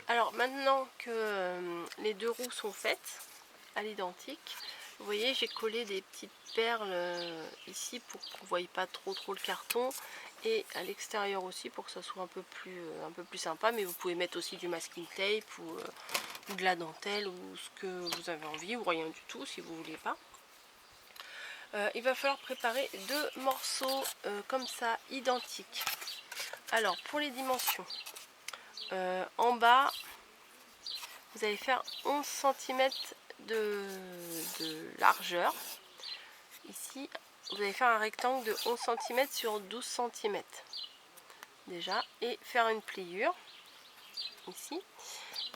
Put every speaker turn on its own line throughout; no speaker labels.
Alors maintenant que les deux roues sont faites à l'identique, vous voyez j'ai collé des petites perles ici pour que vous ne voyez pas trop le carton, et à l'extérieur aussi pour que ça soit un peu plus sympa, mais vous pouvez mettre aussi du masking tape ou de la dentelle ou ce que vous avez envie, ou rien du tout si vous voulez pas. Il va falloir préparer deux morceaux comme ça identiques. Alors pour les dimensions, en bas vous allez faire 11 cm de largeur. Ici vous allez faire un rectangle de 11 cm sur 12 cm déjà, et faire une pliure ici.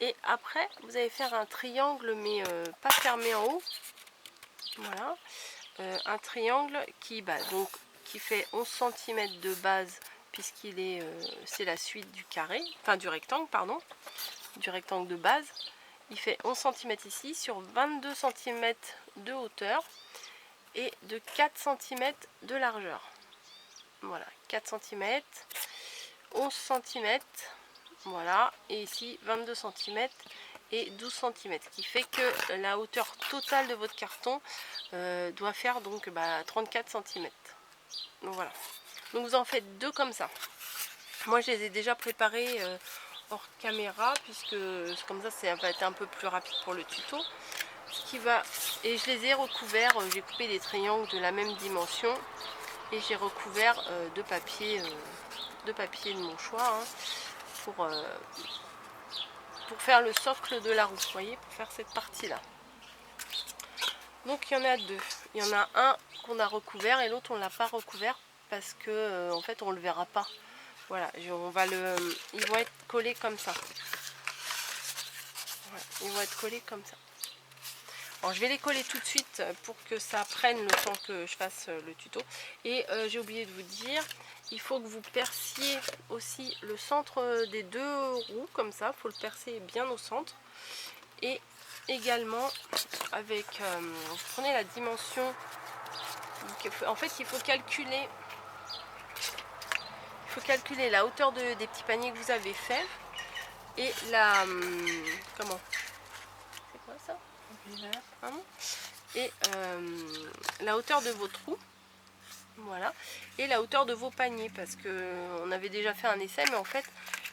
Et après vous allez faire un triangle, mais pas fermé en haut. Voilà, un triangle qui fait 11 cm de base, puisqu'il est c'est la suite du carré, enfin du rectangle, pardon, du rectangle de base. Il fait 11 cm ici sur 22 cm de hauteur et de 4 cm de largeur. Voilà, 4 cm, 11 cm, voilà, et ici 22 cm et 12 cm, ce qui fait que la hauteur totale de votre carton doit faire donc 34 cm. Donc voilà, donc vous en faites deux comme ça. Moi je les ai déjà préparés hors caméra, puisque comme ça va être un peu plus rapide pour le tuto. Et je les ai recouverts, j'ai coupé des triangles de la même dimension et j'ai recouvert de papier de mon choix, hein, pour faire le socle de la roue, vous voyez, pour faire cette partie là. Donc il y en a deux, il y en a un qu'on a recouvert et l'autre on l'a pas recouvert parce que en fait on le verra pas. Voilà, ils vont être collés comme ça. Voilà, ils vont être collés comme ça. Alors je vais les coller tout de suite pour que ça prenne le temps que je fasse le tuto. Et j'ai oublié de vous dire, il faut que vous perciez aussi le centre des deux roues comme ça. Il faut le percer bien au centre. Et également avec, vous prenez la dimension. En fait il faut calculer la hauteur des petits paniers que vous avez fait et la comment c'est quoi ça, et la hauteur de vos trous, voilà, et la hauteur de vos paniers, parce que on avait déjà fait un essai, mais en fait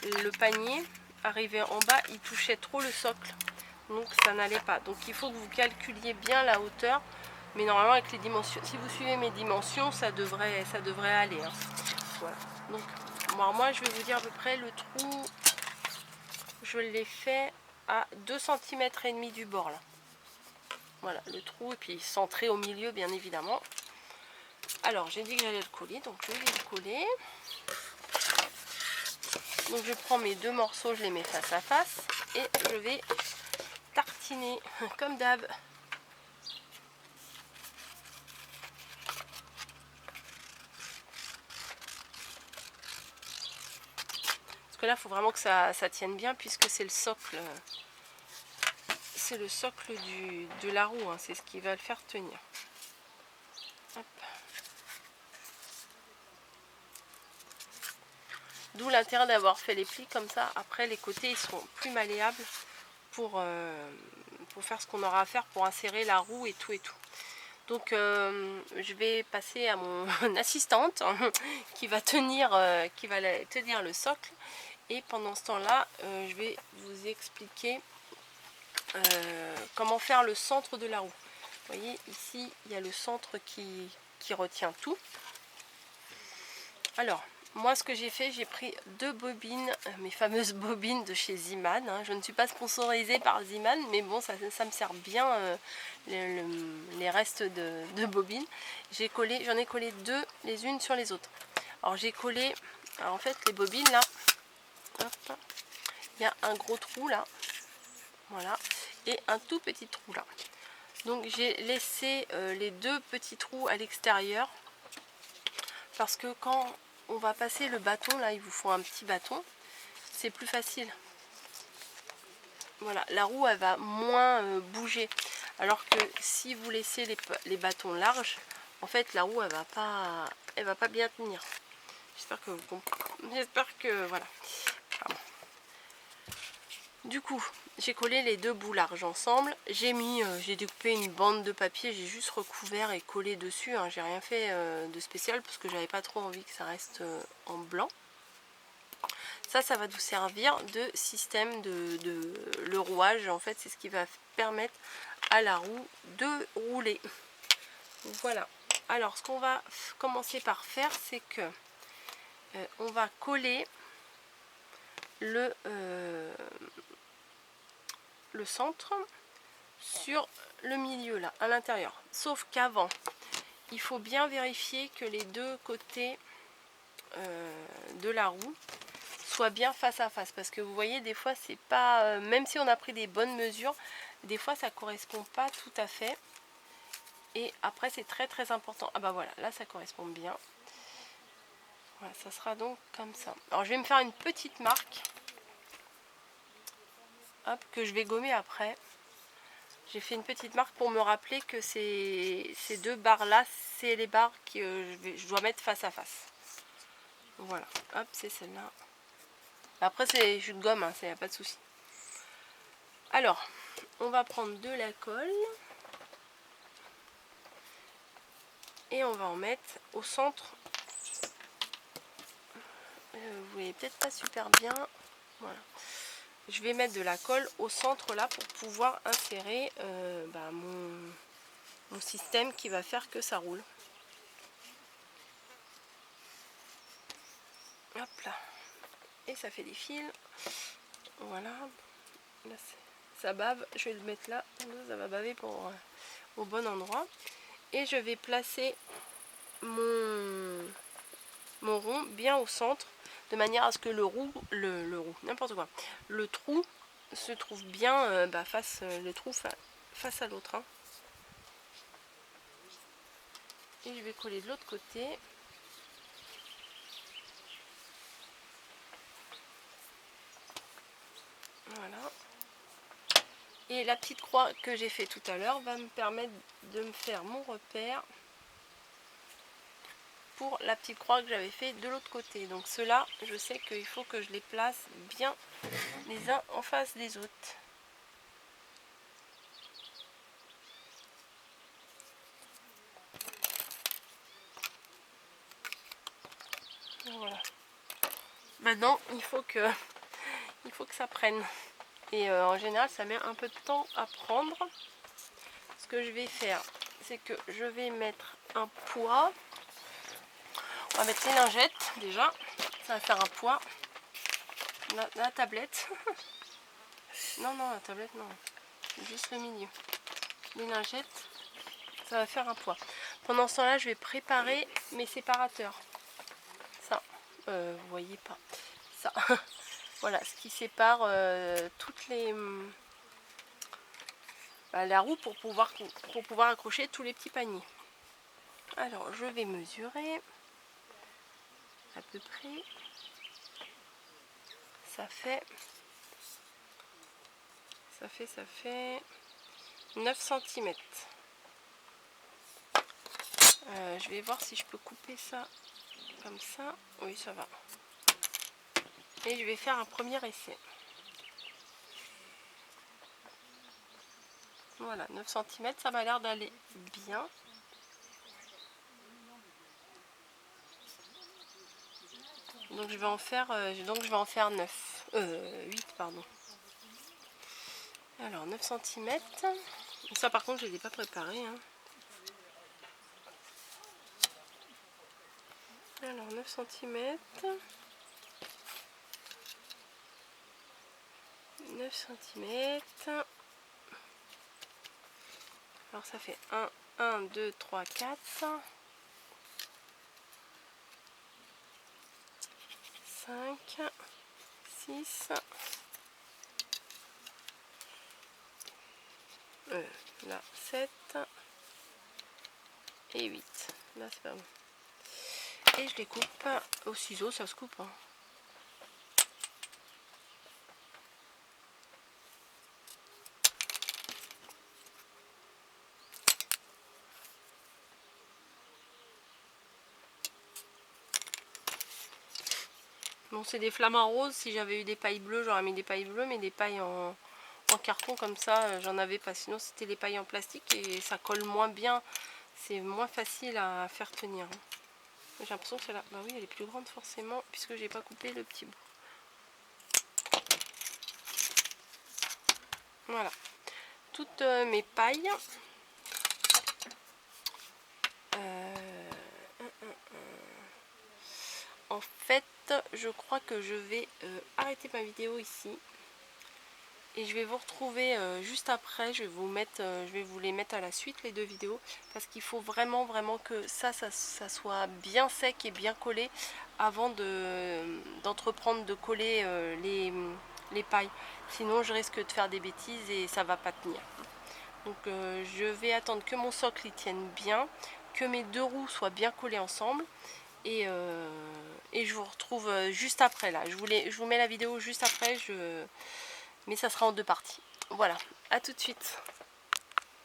le panier arrivé en bas il touchait trop le socle, donc ça n'allait pas. Donc il faut que vous calculiez bien la hauteur, mais normalement avec les dimensions, si vous suivez mes dimensions, ça devrait aller, hein. Voilà, donc moi je vais vous dire à peu près le trou, je l'ai fait à 2 cm et demi du bord là. Voilà le trou, et puis centré au milieu bien évidemment. Alors j'ai dit que j'allais le coller, donc je vais le coller. Donc je prends mes deux morceaux, je les mets face à face et je vais tartiner comme d'hab. Parce que là il faut vraiment que ça tienne bien, puisque c'est le socle. C'est le socle de la roue, hein, c'est ce qui va le faire tenir. D'où l'intérêt d'avoir fait les plis comme ça. Après les côtés ils seront plus malléables pour faire ce qu'on aura à faire pour insérer la roue et tout et tout. Donc je vais passer à mon assistante qui va tenir le socle, et pendant ce temps là je vais vous expliquer comment faire le centre de la roue. Vous voyez ici il y a le centre qui retient tout. Alors moi ce que j'ai fait, j'ai pris deux bobines, mes fameuses bobines de chez Ziman, hein. Je ne suis pas sponsorisée par Ziman, mais bon ça me sert bien les restes de bobines. J'en ai collé deux les unes sur les autres. Alors j'ai collé, alors en fait les bobines là, hop, il y a un gros trou là, voilà, et un tout petit trou là. Donc j'ai laissé les deux petits trous à l'extérieur, parce que quand on va passer le bâton, là il vous faut un petit bâton, c'est plus facile. Voilà, la roue elle va moins bouger, alors que si vous laissez les bâtons larges, en fait la roue elle va pas bien tenir. J'espère que vous comprenez. J'espère que voilà. Pardon. Du coup, j'ai collé les deux bouts larges ensemble. J'ai découpé une bande de papier, j'ai juste recouvert et collé dessus. Hein. J'ai rien fait de spécial parce que j'avais pas trop envie que ça reste en blanc. Ça va nous servir de système le rouage. En fait, c'est ce qui va permettre à la roue de rouler. Voilà. Alors, ce qu'on va commencer par faire, c'est que on va coller le centre sur le milieu là, à l'intérieur. Sauf qu'avant, il faut bien vérifier que les deux côtés de la roue soient bien face à face. Parce que vous voyez, des fois, c'est pas... même si on a pris des bonnes mesures, des fois, ça correspond pas tout à fait. Et après, c'est très très important. Ah bah voilà, là, ça correspond bien. Voilà, ça sera donc comme ça. Alors, je vais me faire une petite marque. Hop, que je vais gommer après. J'ai fait une petite marque pour me rappeler que ces deux barres là, c'est les barres que je dois mettre face à face. Voilà, hop, c'est celle-là. Après, c'est jus de gomme, hein, ça y a pas de souci. Alors, on va prendre de la colle et on va en mettre au centre. Vous voyez peut-être pas super bien. Voilà. Je vais mettre de la colle au centre là pour pouvoir insérer mon système qui va faire que ça roule. Hop là. Et ça fait des fils. Voilà. Là, ça bave. Je vais le mettre là. Ça va baver au bon endroit. Et je vais placer mon rond bien au centre. De manière à ce que le trou se trouve bien face à l'autre. Hein. Et je vais coller de l'autre côté. Voilà. Et la petite croix que j'ai fait tout à l'heure va me permettre de me faire mon repère pour la petite croix que j'avais fait de l'autre côté. Donc ceux-là, je sais qu'il faut que je les place bien les uns en face des autres. Voilà. Maintenant, il faut que ça prenne. Et en général, ça met un peu de temps à prendre. Ce que je vais faire, c'est que je vais mettre un poids. On va mettre les lingettes déjà. Ça va faire un poids. La tablette. Non, la tablette, non. Juste le milieu. Les lingettes, ça va faire un poids. Pendant ce temps-là, je vais préparer mes séparateurs. Ça, vous voyez pas. Ça. Voilà, ce qui sépare toutes les... la roue pour pouvoir accrocher tous les petits paniers. Alors, je vais mesurer à peu près. Ça fait 9 cm. Je vais voir si je peux couper ça comme ça. Oui, ça va. Et je vais faire un premier essai. Voilà, 9 cm, ça m'a l'air d'aller bien. Donc je vais en faire 8 pardon. Alors 9 cm. Ça par contre je ne les ai pas préparés. Hein. Alors 9 cm. 9 cm. Alors ça fait 1, 2, 3, 4. 5, 6, là 7 et 8. Là c'est pas bon. Et je les coupe au ciseau, ça se coupe. Hein. Bon, c'est des flamants roses. Si j'avais eu des pailles bleues, j'aurais mis des pailles bleues, mais des pailles en carton comme ça, j'en avais pas. Sinon, c'était les pailles en plastique et ça colle moins bien. C'est moins facile à faire tenir. J'ai l'impression que celle-là, bah oui, elle est plus grande forcément, puisque j'ai pas coupé le petit bout. Voilà. Toutes mes pailles. En fait, je crois que je vais arrêter ma vidéo ici. Et je vais vous retrouver juste après. Je vais vous les mettre à la suite, les deux vidéos. Parce qu'il faut vraiment que ça soit bien sec et bien collé avant d'entreprendre de coller les pailles. Sinon, je risque de faire des bêtises et ça va pas tenir. Donc, je vais attendre que mon socle y tienne bien, que mes deux roues soient bien collées ensemble. Et je vous retrouve juste après là. Je vous mets la vidéo juste après, mais ça sera en deux parties. Voilà, à tout de suite.